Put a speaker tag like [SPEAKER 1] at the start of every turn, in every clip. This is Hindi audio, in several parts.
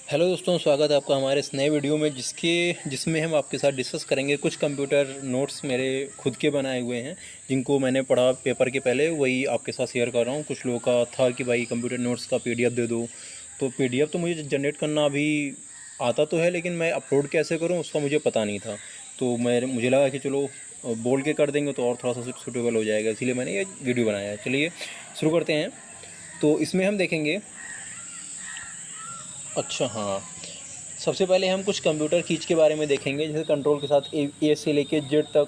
[SPEAKER 1] हेलो दोस्तों, स्वागत है आपका हमारे इस नए वीडियो में जिसमें हम आपके साथ डिस्कस करेंगे कुछ कंप्यूटर नोट्स मेरे खुद के बनाए हुए हैं जिनको मैंने पढ़ा पेपर के पहले, वही आपके साथ शेयर कर रहा हूँ। कुछ लोगों का था कि भाई कंप्यूटर नोट्स का पीडीएफ दे दो, तो पीडीएफ तो मुझे जनरेट करना अभी आता तो है, लेकिन मैं अपलोड कैसे करूँ उसका मुझे पता नहीं था। तो मुझे लगा कि चलो बोल के कर देंगे तो और थोड़ा सा सूटेबल हो जाएगा, इसीलिए मैंने ये वीडियो बनाया है। चलिए शुरू करते हैं। तो इसमें हम देखेंगे, अच्छा हाँ, सबसे पहले हम कुछ कंप्यूटर कीज के बारे में देखेंगे। जैसे कंट्रोल के साथ ए से लेके जेड तक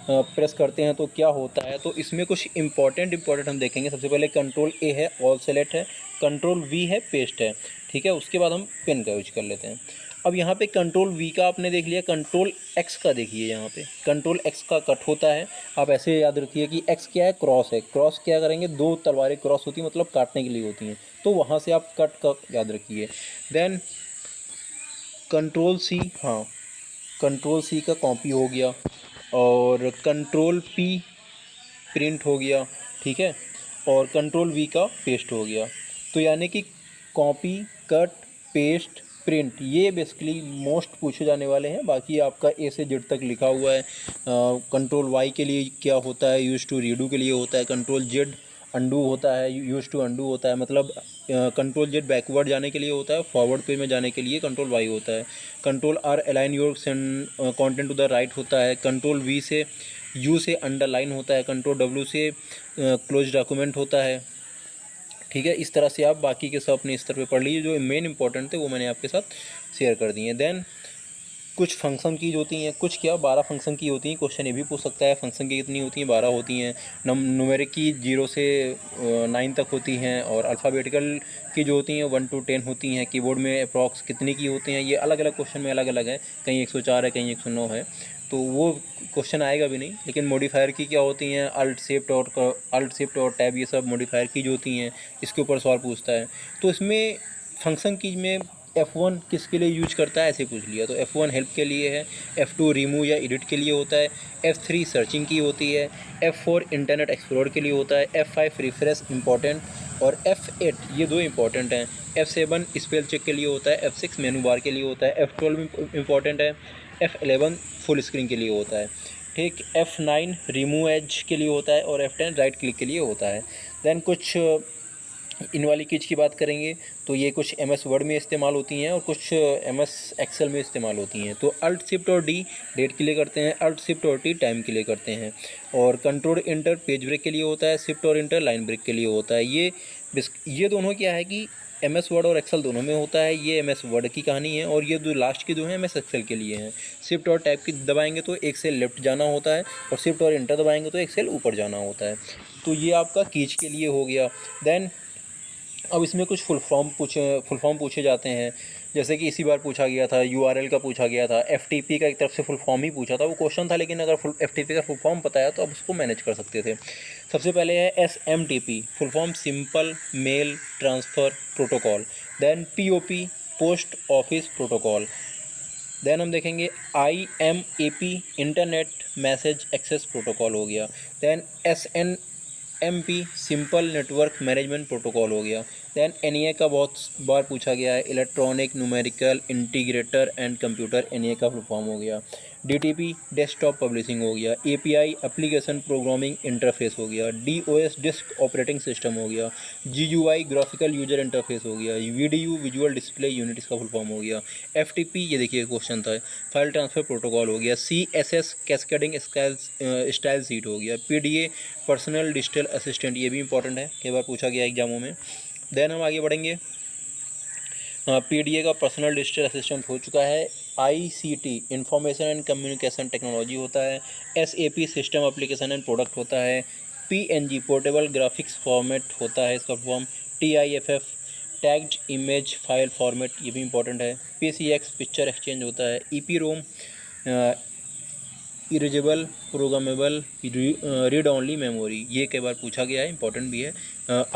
[SPEAKER 1] प्रेस करते हैं तो क्या होता है। तो इसमें कुछ इंपॉर्टेंट हम देखेंगे। सबसे पहले कंट्रोल ए है ऑल सेलेक्ट है, कंट्रोल वी है पेस्ट है, ठीक है। उसके बाद हम पेन का यूज कर लेते हैं। अब यहाँ पे कंट्रोल वी का आपने देख लिया, कंट्रोल एक्स का देखिए। यहाँ पे कंट्रोल एक्स का कट होता है। आप ऐसे याद रखिए कि एक्स क्या है, क्रॉस है। क्रॉस क्या करेंगे, दो तलवारें क्रॉस होती हैं, मतलब काटने के लिए होती हैं, तो वहाँ से आप कट का याद रखिए। देन कंट्रोल सी, हाँ, कंट्रोल सी का कॉपी हो गया, और कंट्रोल पी प्रिंट हो गया, ठीक है। और कंट्रोल वी का पेस्ट हो गया। तो यानी कि कॉपी, कट, पेस्ट, प्रिंट, ये बेसिकली मोस्ट पूछे जाने वाले हैं। बाकी आपका ए से जेड तक लिखा हुआ है। कंट्रोल वाई के लिए क्या होता है, यूज टू रीडू के लिए होता है। कंट्रोल जेड अंडू होता है, यूज टू अंडू होता है, मतलब कंट्रोल जेड बैकवर्ड जाने के लिए होता है, फॉरवर्ड पेज में जाने के लिए कंट्रोल वाई होता है। Control R align your content to the right होता है। कंट्रोल वी से यू से अंडरलाइन होता है। कंट्रोल डब्ल्यू से क्लोज डॉक्यूमेंट होता है, ठीक है। इस तरह से आप बाकी के सब अपने स्तर पे पढ़ लीजिए। जो मेन इंपॉर्टेंट थे वो मैंने आपके साथ शेयर कर दिए। देन कुछ फंक्शन कीज होती हैं, कुछ क्या 12 फंक्शन की होती हैं। क्वेश्चन ये भी पूछ सकता है फंक्शन की कितनी होती हैं। 12 होती हैं। न्यूमेरिक की 0 से 9 तक होती हैं, और अल्फ़ाबेटिकल की जो होती हैं 1 to 10 होती हैं। कीबोर्ड में अप्रॉक्स कितनी की होती हैं, ये अलग अलग क्वेश्चन में अलग अलग है। कहीं 104 है, कहीं 109 है, तो वो क्वेश्चन आएगा भी नहीं। लेकिन मॉडिफायर की क्या होती हैं, अल्ट शिफ्ट और टैब, ये सब मॉडिफायर की जो होती हैं, इसके ऊपर सवाल पूछता है। तो इसमें फंक्शन की में F1 किसके लिए यूज करता है, ऐसे पूछ लिया तो F1 हेल्प के लिए है, F2 रिमूव या एडिट के लिए होता है, F3 सर्चिंग की होती है, F4 इंटरनेट एक्सप्लोर के लिए होता है, F5 रिफ्रेश इंपॉर्टेंट, और F8 ये दो इंपॉर्टेंट हैं। F7 स्पेल चेक के लिए होता है, F6 मेनू बार के लिए होता है, F12 इंपॉर्टेंट है, F11 फुल स्क्रीन के लिए होता है, ठीक। F9 रिमूव एज के लिए होता है, और F10 राइट क्लिक के लिए होता है। देन कुछ इन वाली कीज की बात करेंगे तो ये कुछ MS वर्ड में इस्तेमाल होती हैं, और कुछ MS एक्सेल में इस्तेमाल होती हैं। तो अल्ट शिफ्ट और डी डेट के लिए करते हैं, अल्ट शिफ्ट और टी टाइम के लिए करते हैं, और कंट्रोल इंटर पेज ब्रेक के लिए होता है, शिफ्ट और इंटर लाइन ब्रेक के लिए होता है। ये दोनों क्या है कि MS वर्ड और एक्सेल दोनों में होता है। ये MS वर्ड की कहानी है, और ये दो लास्ट की जो है MS एक्सेल के लिए हैं। शिफ्ट और टैब की दबाएंगे तो एक सेल लेफ्ट जाना होता है, और शिफ्ट और इंटर दबाएंगे तो एक सेल ऊपर जाना होता है। तो ये आपका कीज के लिए हो गया। देन अब इसमें कुछ फुल फॉर्म पूछे जाते हैं। जैसे कि इसी बार पूछा गया था, URL का पूछा गया था, FTP का एक तरफ से फुल फॉर्म ही पूछा था, वो क्वेश्चन था, लेकिन अगर FTP का फुल फॉर्म पता है तो अब उसको मैनेज कर सकते थे। सबसे पहले है SMTP, full form simple mail transfer protocol. Then POP, post office protocol. Then हम देखेंगे IMAP, internet message access protocol हो गया। Then SNMP, simple network management protocol हो गया। दैन NA का बहुत बार पूछा गया है, electronic numerical integrator and computer, NA का फुल फॉर्म हो गया। DTP, डेस्कटॉप पब्लिशिंग हो गया। API, एप्लीकेशन प्रोग्रामिंग इंटरफेस हो गया। DOS, डिस्क ऑपरेटिंग सिस्टम हो गया। GUI, ग्राफिकल यूजर इंटरफेस हो गया। VDU, विजुअल डिस्प्ले यूनिट, इसका फुल फॉर्म हो गया। FTP, ये देखिए क्वेश्चन था, फाइल ट्रांसफ़र प्रोटोकॉल हो गया। CSS, कैस्केडिंग स्टाइल सीट हो गया। PDA, पर्सनल डिजिटल असिस्टेंट, ये भी इंपॉर्टेंट है, कई बार पूछा गया एग्जामों में। देन हम आगे बढ़ेंगे। PDA का पर्सनल डिजिटल असिस्टेंट हो चुका है। ICT, information and communication technology होता है। SAP, system application and product होता है। PNG, पोर्टेबल ग्राफिक्स फॉर्मेट होता है, इसका form. TIFF, tagged image file format, ये भी इंपॉर्टेंट है। PCX, पिक्चर एक्सचेंज होता है। EPROM, erasable programmable read only memory, ये कई बार पूछा गया है, इंपॉर्टेंट भी है।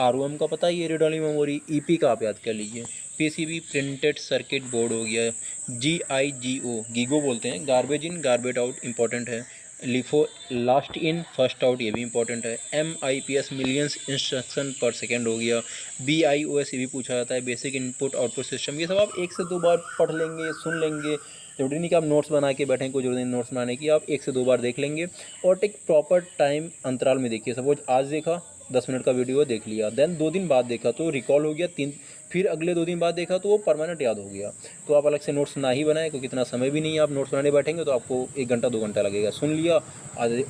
[SPEAKER 1] ROM का पता है, ये रीड ओनली मेमोरी। EP का आप याद कर लीजिए। PCB, प्रिंटेड सर्किट बोर्ड हो गया। GIGO, गीगो बोलते हैं, garbage in garbage out, important है। LIFO last in first out, ये भी इंपॉर्टेंट है। MIPS millions instruction per second हो गया। BIOS ये भी पूछा जाता है, बेसिक इनपुट आउटपुट सिस्टम। ये सब आप 1 से 2 बार पढ़ लेंगे, सुन लेंगे। जरूरी नहीं कि आप नोट्स बना के बैठें, कोई जरूरी नहीं नोट्स बनाने की, आप 1 से 2 बार देख लेंगे और एक प्रॉपर टाइम अंतराल में देखिए। सपोज आज देखा 10 मिनट का वीडियो देख लिया, देन 2 दिन बाद देखा तो रिकॉल हो गया, 3 फिर अगले 2 दिन बाद देखा तो वो परमानेंट याद हो गया। तो आप अलग से नोट्स ना ही बनाएं, क्योंकि इतना समय भी नहीं है। आप नोट्स बनाने बैठेंगे तो आपको 1 घंटा 2 घंटा लगेगा। सुन लिया,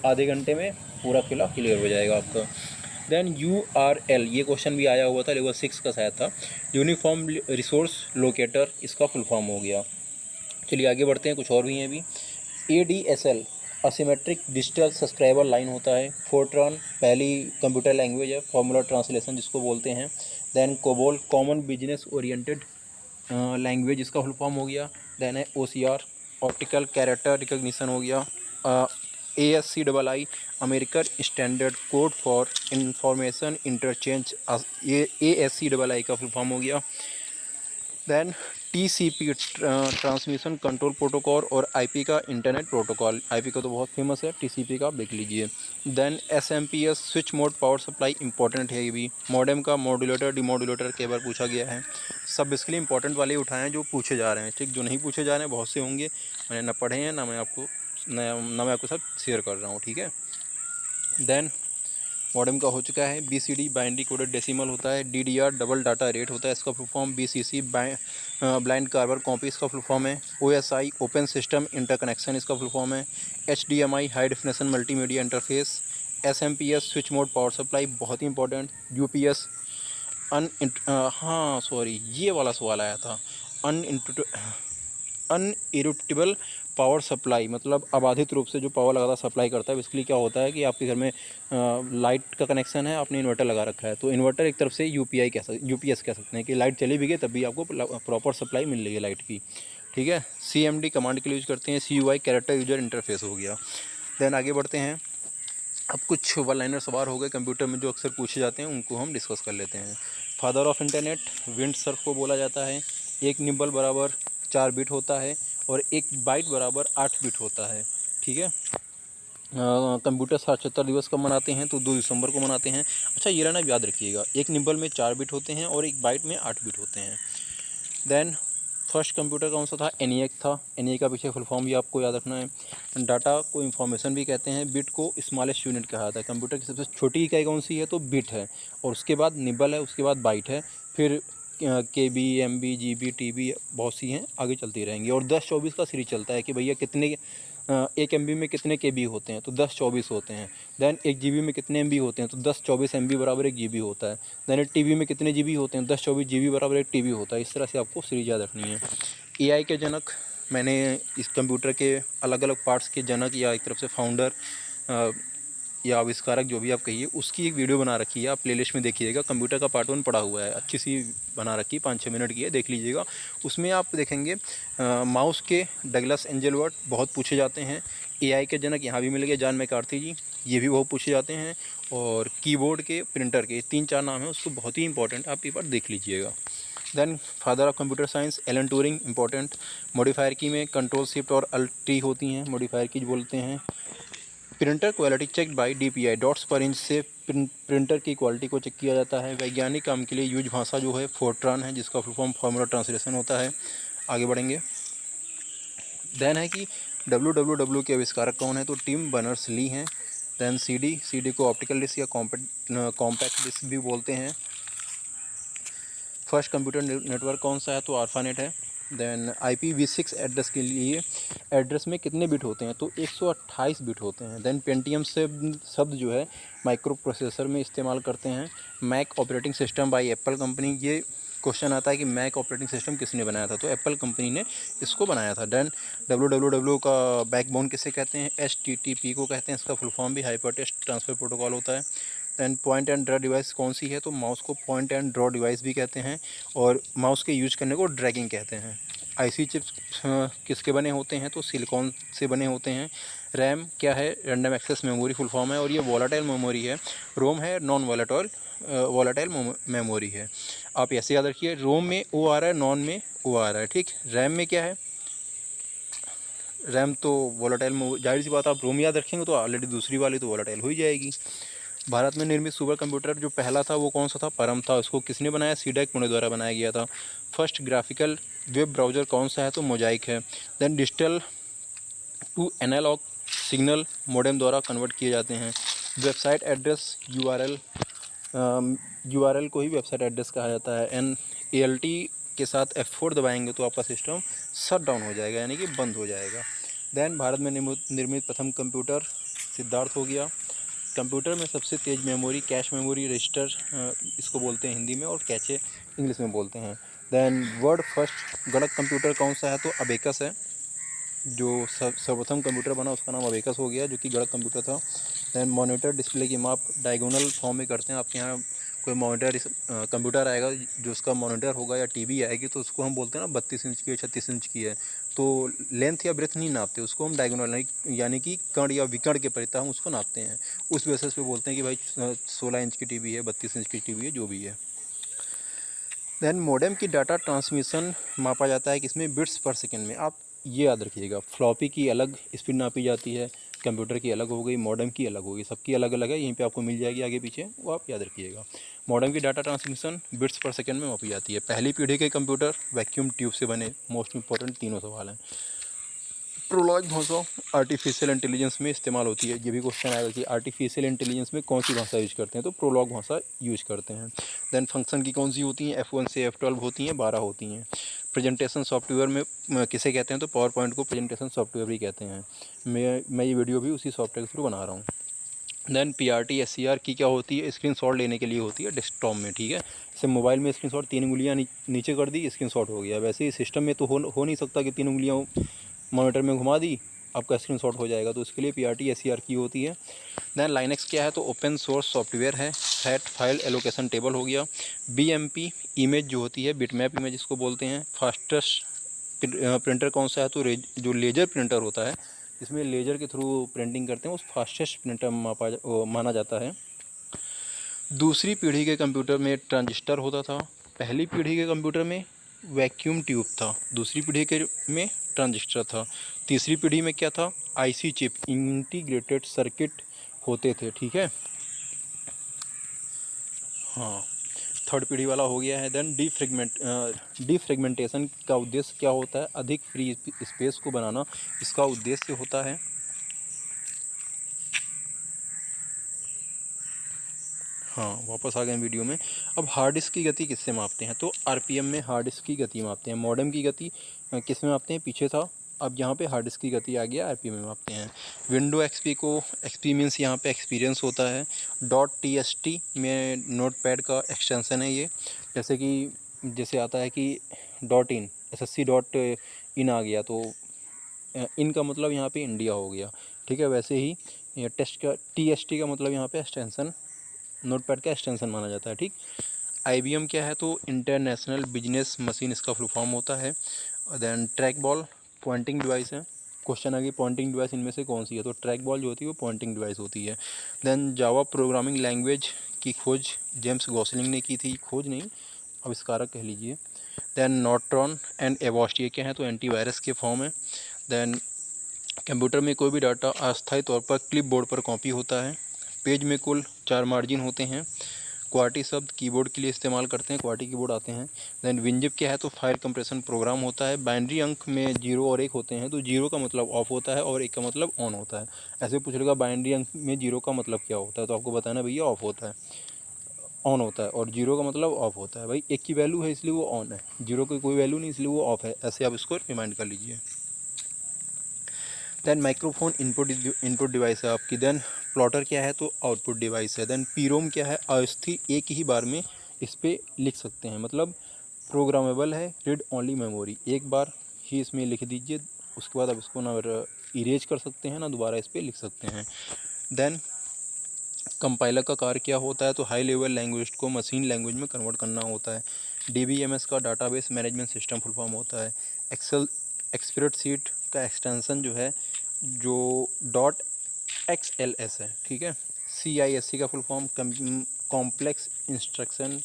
[SPEAKER 1] आधे घंटे में पूरा किला क्लियर हो जाएगा आपका। देन URL, ये क्वेश्चन भी आया हुआ था, लेवल 6 का शायद था। यूनिफॉर्म रिसोर्स लोकेटर, इसका फुल फॉर्म हो गया। चलिए आगे बढ़ते हैं, कुछ और भी हैं अभी। ADSL asymmetric digital subscriber line होता है। फोर्ट्रॉन पहली कंप्यूटर लैंग्वेज है, फॉर्मूला ट्रांसलेशन जिसको बोलते हैं। Then COBOL common business oriented language, इसका फुल फॉर्म हो गया। देन है OCR ऑप्टिकल कैरेक्टर रिकग्निशन हो गया। ASCII American standard code for information interchange, ये ASCII का फुल फॉर्म हो गया। Then TCP transmission control protocol और IP का इंटरनेट प्रोटोकॉल। IP का तो बहुत फेमस है, TCP का देख लीजिए। Then SMPS switch mode power supply important है ये भी। मॉडेम का मॉड्यूलेटर डिमॉड्यूलेटर कई बार पूछा गया है। सब इसके लिए इंपॉर्टेंट वाले उठाए हैं जो पूछे जा रहे हैं, ठीक। जो नहीं पूछे जा रहे हैं बहुत से होंगे, मैंने ना पढ़े हैं ना मैं आपको साथ शेयर कर रहा हूँ, ठीक है। देन मॉडेम का हो चुका है। BCD बाइनरी कोडेड डेसिमल होता है। DDR डबल डाटा रेट होता है, इसका full form. BCC blind carbon copy, इसका फुल फॉर्म है। OSI ओपन सिस्टम इंटरकनेक्शन, इसका फुल फॉर्म है। HDMI high definition multimedia interface. SMPS switch mode power supply, बहुत ही इंपॉर्टेंट। UPS हाँ सॉरी, ये वाला सवाल आया था। अनइरुप्टेबल पावर सप्लाई, मतलब अबाधित रूप से जो पावर लगातार सप्लाई करता है। इसके क्या होता है कि आपके घर में लाइट का कनेक्शन है, आपने इन्वर्टर लगा रखा है, तो इन्वर्टर एक तरफ से UPS कह सकते हैं कि लाइट चली भी गई तब भी आपको प्रॉपर सप्लाई मिल रही है लाइट की, ठीक है। CMD कमांड के लिए यूज़ करते हैं। CUI कैरेक्टर यूजर इंटरफेस हो गया। देन आगे बढ़ते हैं। अब कुछ वन लाइनर सवाल हो गए कंप्यूटर में जो अक्सर पूछे जाते हैं, उनको हम डिस्कस कर लेते हैं। Father of internet wind Surf को बोला जाता है। 1 निबल बराबर 4 बिट होता है और 1 बाइट बराबर 8 बिट होता है, ठीक है। कंप्यूटर साक्षरता दिवस कब मनाते हैं? तो 2 दिसंबर को मनाते हैं। अच्छा ये रहना याद रखिएगा, 1 निबल में 4 बिट होते हैं और 1 बाइट में 8 बिट होते हैं। देन फर्स्ट कंप्यूटर कौन सा था? ENIAC था। ENIAC का पीछे फुल फॉर्म भी आपको याद रखना है। डाटा को इंफॉर्मेशन भी कहते हैं। बिट को स्मॉलेस्ट यूनिट कहा जाता है। कंप्यूटर की सबसे छोटी इकाई कौन सी है? तो बिट है। और उसके बाद निबल है, उसके बाद बाइट है, फिर KB, MB, GB, TB बहुत सी हैं, आगे चलती रहेंगी। और 10-24 का सीरीज चलता है कि भैया कितने 1 MB में कितने KB होते हैं? तो 10-24 होते हैं। देन 1 GB में कितने MB होते हैं? तो 10-24 MB बराबर 1 GB होता है। देन 1 TB में कितने GB होते हैं? 10-24 GB बराबर 1 TB होता है। इस तरह से आपको सीरीज याद रखनी है। AI के जनक, मैंने इस कंप्यूटर के अलग अलग पार्ट्स के जनक या एक तरफ से फाउंडर या आविष्कारक जो भी आप कहिए, उसकी एक वीडियो बना रखी है, आप प्लेलिस्ट में देखिएगा। कंप्यूटर का पार्ट 1 पड़ा हुआ है, अच्छी सी बना रखी है, 5-6 मिनट की है, देख लीजिएगा। उसमें आप देखेंगे माउस के डगलस एंजेलवर्ट बहुत पूछे जाते हैं। AI के जनक यहाँ भी मिल गए, जॉन मैकार्थी जी, ये भी बहुत पूछे जाते हैं। और कीबोर्ड के, प्रिंटर के 3-4 नाम हैं, उसको बहुत ही इंपॉर्टेंट, आप एक बार देख लीजिएगा। Then father of computer science Alan Turing, important. Modifier key में कंट्रोल शिफ्ट और अल्ट टी होती हैं, मॉडिफायर की बोलते हैं। Printer quality check by DPI, dots per inch से प्रिंटर की क्वालिटी को चेक किया जाता है। वैज्ञानिक काम के लिए यूज भाषा जो है फोर्ट्रान है, जिसका फुल फॉर्म फॉर्मूला ट्रांसलेशन होता है। आगे बढ़ेंगे। देन है कि WWW के आविष्कारक कौन है? तो टिम बर्नर्स-ली हैं। देन CD को ऑप्टिकल डिस्क या कॉम्पैक्ट डिस्क भी बोलते हैं। फर्स्ट कंप्यूटर नेटवर्क कौन सा है? तो ARPANET है। देन IPv6 एड्रेस के लिए एड्रेस में कितने बिट होते हैं? तो 128 बिट होते हैं। देन पेंटियम से शब्द जो है माइक्रो प्रोसेसर में इस्तेमाल करते हैं। Mac operating system by Apple company, ये क्वेश्चन आता है कि मैक ऑपरेटिंग सिस्टम किसने बनाया था? तो एप्पल कंपनी ने इसको बनाया था। देन WWW का बैकबोन किसे कहते हैं? HTTP को कहते हैं, इसका फुल फॉर्म भी हाइपर टेक्स्ट ट्रांसफ़र प्रोटोकॉल होता है। Then point and draw device कौन सी है? तो माउस को पॉइंट एंड ड्रॉ डिवाइस भी कहते हैं और माउस के यूज करने को ड्रैगिंग कहते हैं। IC चिप्स किसके बने होते हैं? तो सिलिकॉन से बने होते हैं। रैम क्या है? Random access memory full form है और ये वॉलेटाइल मेमोरी है। रोम है नॉन वॉलेटाइल मेमोरी है। आप ऐसे याद रखिए, रोम में O आ रहा है, नॉन में O आ रहा है, ठीक। रैम में क्या है? रैम तो वोलेटाइल में, जाहिर सी बात आप रोम याद रखेंगे तो ऑलरेडी दूसरी वाली तो वोलेटाइल हो ही जाएगी। भारत में निर्मित सुपर कंप्यूटर जो पहला था वो कौन सा था? परम था। उसको किसने बनाया? सीडैक पुणे द्वारा बनाया गया था। फर्स्ट ग्राफिकल वेब ब्राउज़र कौन सा है? तो मोजाइक है। Then digital to analog signal modem द्वारा कन्वर्ट किए जाते हैं। वेबसाइट एड्रेस यूआरएल को ही वेबसाइट एड्रेस कहा जाता है। एनएलटी के साथ F4 दबाएंगे तो आपका सिस्टम शट डाउन हो जाएगा, यानी कि बंद हो जाएगा। देन भारत में निर्मित प्रथम कंप्यूटर सिद्धार्थ हो गया। कंप्यूटर में सबसे तेज़ मेमोरी कैश मेमोरी रजिस्टर इसको बोलते हैं हिंदी में, और कैचे इंग्लिश में बोलते हैं। देन वर्ल्ड फर्स्ट गणक कंप्यूटर कौन सा है? तो अबेकस है। जो सर्वप्रथम कंप्यूटर बना उसका नाम अबेकस हो गया, जो कि गणक कंप्यूटर था। दैन मॉनिटर डिस्प्ले की माप डायगोनल फॉर्म में करते हैं। आपके यहाँ कोई मॉनिटर कंप्यूटर आएगा जो उसका मॉनिटर होगा या टीवी आएगी तो उसको हम बोलते हैं ना 32 इंच की है, 36 इंच की है, तो लेंथ या ब्रेथ नहीं नापते, उसको हम डायगोनल यानी कि कर्ण या विकर्ण के परिता हम उसको नापते हैं। उस बेसिस पे बोलते हैं कि भाई 16 इंच की टीवी है, 32 इंच की टीवी है, जो भी है। देन मॉडेम की डाटा ट्रांसमिशन मापा जाता है किसमें? बिट्स पर सेकंड में। आप ये याद रखिएगा, फ्लॉपी की अलग स्पीड नापी जाती है, कंप्यूटर की अलग हो गई, मॉडेम की अलग होगी, सबकी अलग अलग है, यहीं पे आपको मिल जाएगी आगे पीछे, वो आप याद रखिएगा। मॉडेम की डाटा ट्रांसमिशन बिट्स पर सेकंड में मापी जाती है। पहली पीढ़ी के कंप्यूटर वैक्यूम ट्यूब से बने। मोस्ट इंपॉर्टेंट तीनों सवाल हैं। प्रोलॉग भाषा आर्टिफिशियल इंटेलिजेंस में इस्तेमाल होती है। ये भी क्वेश्चन आएगा कि आर्टिफिशियल इंटेलिजेंस में कौन सी भाषा यूज करते हैं? तो प्रोलॉग भाषा यूज करते हैं। देन फंक्शन की कौन सी होती हैं? F1 से F12 होती हैं, 12 होती हैं। प्रेजेंटेशन सॉफ्टवेयर में किसे कहते हैं? तो पावर पॉइंट को प्रेजेंटेशन सॉफ्टवेयर भी कहते हैं। मैं ये वीडियो भी उसी सॉफ्टवेयर के थ्रू बना रहा हूँ। देन PRT SCR की क्या होती है? स्क्रीनशॉट लेने के लिए होती है डेस्कटॉप में, ठीक है। जैसे मोबाइल में स्क्रीनशॉट 3 उंगलियाँ नीचे कर दी, स्क्रीनशॉट हो गया। वैसे ही सिस्टम में तो हो नहीं सकता कि 3 उंगलियाँ मॉनिटर में घुमा दी आपका स्क्रीनशॉट हो जाएगा, तो इसके लिए PRT SCR की होती है। देन लाइनक्स क्या है? तो ओपन सोर्स सॉफ्टवेयर है। फैट फाइल एलोकेशन टेबल हो गया। BMP इमेज जो होती है, बिटमैप इमेज इसको बोलते हैं। फास्टेस्ट प्रिंटर कौन सा है? तो जो लेजर प्रिंटर होता है, इसमें लेजर के थ्रू प्रिंटिंग करते हैं, उस फास्टेस्ट प्रिंटर माना जाता है। दूसरी पीढ़ी के कंप्यूटर में ट्रांजिस्टर होता था। पहली पीढ़ी के कंप्यूटर में वैक्यूम ट्यूब था। दूसरी पीढ़ी के में ट्रांजिस्टर था। तीसरी पीढ़ी में क्या था? IC चिप, इंटीग्रेटेड सर्किट होते थे, ठीक है। हाँ, थर्ड पीढ़ी वाला हो गया है। देन डीफ्रेगमेंटेशन का उद्देश्य क्या होता है? अधिक फ्री स्पेस को बनाना इसका उद्देश्य होता है। हाँ, वापस आ गए वीडियो में। अब हार्ड डिस्क की गति किससे मापते हैं? तो RPM में हार्ड डिस्क की गति मापते हैं। मॉडेम की गति किस में मापते हैं? पीछे था, अब यहाँ पे हार्ड डिस्क की गति आ गया, RPM में मापते हैं। विंडो XP को XP मीन्स यहाँ पे एक्सपीरियंस होता है। .txt में नोटपैड का एक्सटेंसन है ये। जैसे आता है कि .in SSC .in आ गया, तो इन का मतलब यहाँ पे इंडिया हो गया, ठीक है। वैसे ही TST का मतलब यहाँ पे एक्सटेंसन, नोटपैड का एक्सटेंशन माना जाता है, ठीक। IBM क्या है? तो इंटरनेशनल बिजनेस मशीन इसका फुल फॉर्म होता है। Then track ball pointing device है। क्वेश्चन आ गया पॉइंटिंग डिवाइस इनमें से कौन सी है? तो ट्रैक बॉल जो होती है वो पॉइंटिंग डिवाइस होती है। देन जावा प्रोग्रामिंग लैंग्वेज की खोज जेम्स गॉसलिंग ने की थी, खोज नहीं आविष्कारक कह लीजिए। देन नॉर्ट्रॉन एंड एवॉस्ट ये क्या है? तो एंटीवायरस के फॉर्म है। देन कंप्यूटर में कोई भी डाटा अस्थायी तौर पर क्लिप बोर्ड पर कॉपी होता है। पेज में कुल 4 मार्जिन होते हैं। क्वार्टी शब्द कीबोर्ड के लिए इस्तेमाल करते हैं, क्वार्टी कीबोर्ड आते हैं। देन विनजिप क्या है? तो फाइल कंप्रेशन प्रोग्राम होता है। बाइनरी अंक में 0 और 1 होते हैं, तो 0 का मतलब ऑफ होता है और 1 का मतलब ऑन होता है। ऐसे पूछ लेगा बाइनरी अंक में 0 का मतलब क्या होता है, तो आपको बताना भैया ऑफ होता है, ऑन होता है, और 0 का मतलब ऑफ होता है। भाई 1 की वैल्यू है इसलिए वो ऑन है, 0 की कोई वैल्यू नहीं इसलिए वो ऑफ है, ऐसे आप इसको रिमाइंड कर लीजिए। देन माइक्रोफोन इनपुट डिवाइस है आपकी। देन प्लॉटर क्या है? तो आउटपुट डिवाइस है। देन पीरोम क्या है? अस्थिर एक ही बार में इस पर लिख सकते हैं, मतलब प्रोग्रामेबल है। रीड ओनली मेमोरी, एक बार ही इसमें लिख दीजिए, उसके बाद आप इसको ना इरेज कर सकते हैं ना दोबारा इस पर लिख सकते हैं। देन कंपाइलर का कार्य क्या होता है? तो हाई लेवल लैंग्वेज को मशीन लैंग्वेज में कन्वर्ट करना होता है। DBMS का database management system full form होता है। एक्सेल स्प्रेडशीट का एक्सटेंशन जो है जो .xls है, ठीक है। CISC का full form complex instruction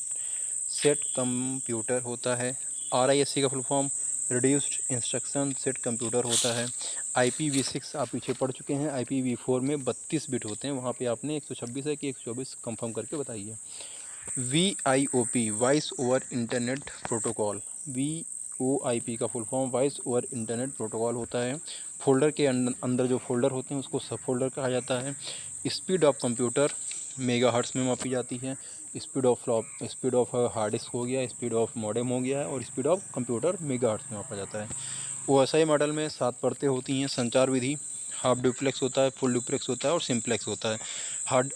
[SPEAKER 1] set computer होता है। RISC का full form reduced instruction set computer होता है। IPv6 आप पीछे पढ़ चुके हैं। IPv4 में 32 बिट होते हैं, वहाँ पे आपने 126 है कि 124 कंफर्म करके बताइए। VoIP voice over internet protocol, VoIP का full form voice over internet protocol होता है। फोल्डर के अंदर जो फोल्डर होते हैं उसको सब फोल्डर कहा जाता है। स्पीड ऑफ कंप्यूटर मेगाहर्ट्ज़ में मापी जाती है। स्पीड ऑफ हार्ड डिस्क हो गया, स्पीड ऑफ मॉडेम हो गया है, और स्पीड ऑफ कंप्यूटर मेगाहर्ट्ज़ में मापा जाता है। OSI मॉडल में 7 परतें होती हैं। संचार विधि हाफ डुप्लेक्स होता है, फुल डुप्लेक्स होता है और सिम्प्लेक्स होता है।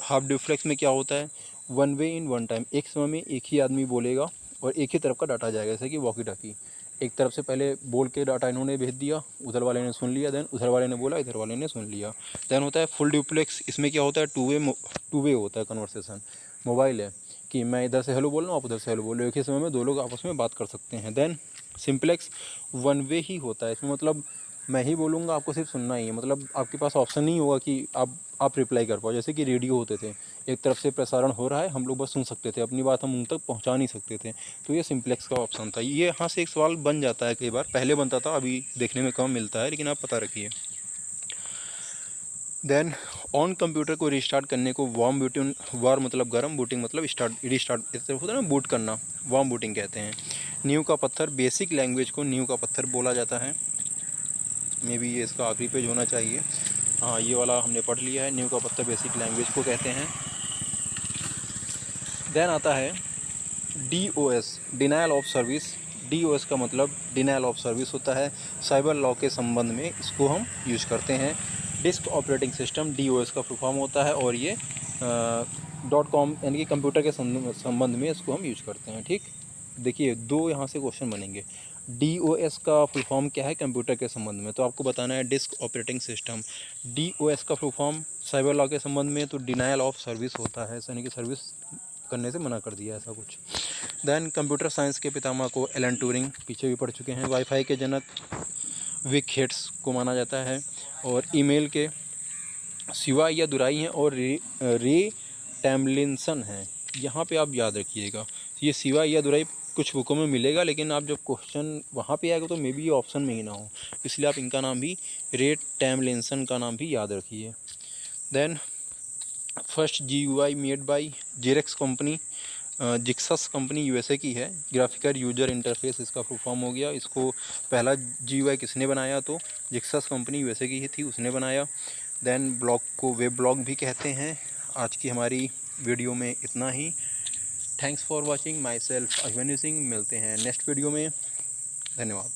[SPEAKER 1] हाफ डुप्लेक्स में क्या होता है, one way in one time, एक समय में एक ही आदमी बोलेगा और एक ही तरफ का डाटा जाएगा, जैसे कि वॉकी टॉकी। एक तरफ से पहले बोल के डाटा इन्होंने भेज दिया, उधर वाले ने सुन लिया, देन उधर वाले ने बोला, इधर वाले ने सुन लिया। देन होता है फुल डुप्लेक्स, इसमें क्या होता है, टू वे होता है कन्वर्सेशन। मोबाइल है कि मैं इधर से हेलो बोल रहा हूँ, आप उधर से हेलो बोल रहे हो, एक ही समय में दो लोग आपस में बात कर सकते हैं। देन सिम्प्लेक्स वन वे ही होता है, इसमें मतलब मैं ही बोलूँगा, आपको सिर्फ सुनना ही है, मतलब आपके पास ऑप्शन नहीं होगा कि आप रिप्लाई कर पाओ। जैसे कि रेडियो होते थे, एक तरफ से प्रसारण हो रहा है, हम लोग बस सुन सकते थे, अपनी बात हम उन तक पहुंचा नहीं सकते थे। तो ये सिम्प्लेक्स का ऑप्शन था। ये यहाँ से एक सवाल बन जाता है कई बार, पहले बनता था, अभी देखने में कम मिलता है, लेकिन आप पता रखिए। देन ऑन कंप्यूटर को रिस्टार्ट करने को वार्म बूटिंग, वार मतलब गर्म, बूटिंग मतलब रिस्टार्ट इस तरह होता है ना, बूट करना, वार्म बूटिंग कहते हैं। नींव का पत्थर, बेसिक लैंग्वेज को नींव का पत्थर बोला जाता है। मे बी ये इसका आखिरी पेज होना चाहिए। हाँ, ये वाला हमने पढ़ लिया है, नींव का पत्थर बेसिक लैंग्वेज को कहते हैं। देन आता है DOS, denial of service. DOS का मतलब डिनायल ऑफ सर्विस होता है। साइबर लॉ के संबंध में इसको हम यूज करते हैं। डिस्क ऑपरेटिंग सिस्टम DOS का फुल फॉर्म होता है, और ये .com यानी कि कंप्यूटर के संबंध में इसको हम यूज करते हैं। ठीक, देखिए दो यहाँ से क्वेश्चन बनेंगे। DOS का फुल फॉर्म क्या है कंप्यूटर के संबंध में, तो आपको बताना है डिस्क ऑपरेटिंग सिस्टम। DOS का फुल फॉर्म साइबर लॉ के संबंध में तो डिनायल ऑफ सर्विस होता है, यानी कि सर्विस करने से मना कर दिया, ऐसा कुछ। देन कंप्यूटर साइंस के पितामह को एलन ट्यूरिंग, पीछे भी पढ़ चुके हैं। वाईफाई के जनक विक हेट्स को माना जाता है, और ईमेल के सिवा या दुराई हैं, और रे टैमलिनसन हैं। यहाँ पे आप याद रखिएगा, ये सिवा या दुराई कुछ बुकों में मिलेगा, लेकिन आप जब क्वेश्चन वहाँ पे आएगा तो मे बी ये ऑप्शन में ही ना हो, इसलिए आप इनका नाम भी, रे टैमलिनसन का नाम भी याद रखिए। Then first GUI made by Xerox company, जिक्सस कंपनी USA की है। ग्राफिकल यूजर इंटरफेस इसका फुल फॉर्म हो गया। इसको पहला GUI किसने बनाया, तो जिक्सस कंपनी USA की ही थी, उसने बनाया। देन ब्लॉग को वेब ब्लॉग भी कहते हैं। आज की हमारी वीडियो में इतना ही। Thanks for watching, myself Abhimanyu Singh. मिलते हैं नेक्स्ट वीडियो में। धन्यवाद।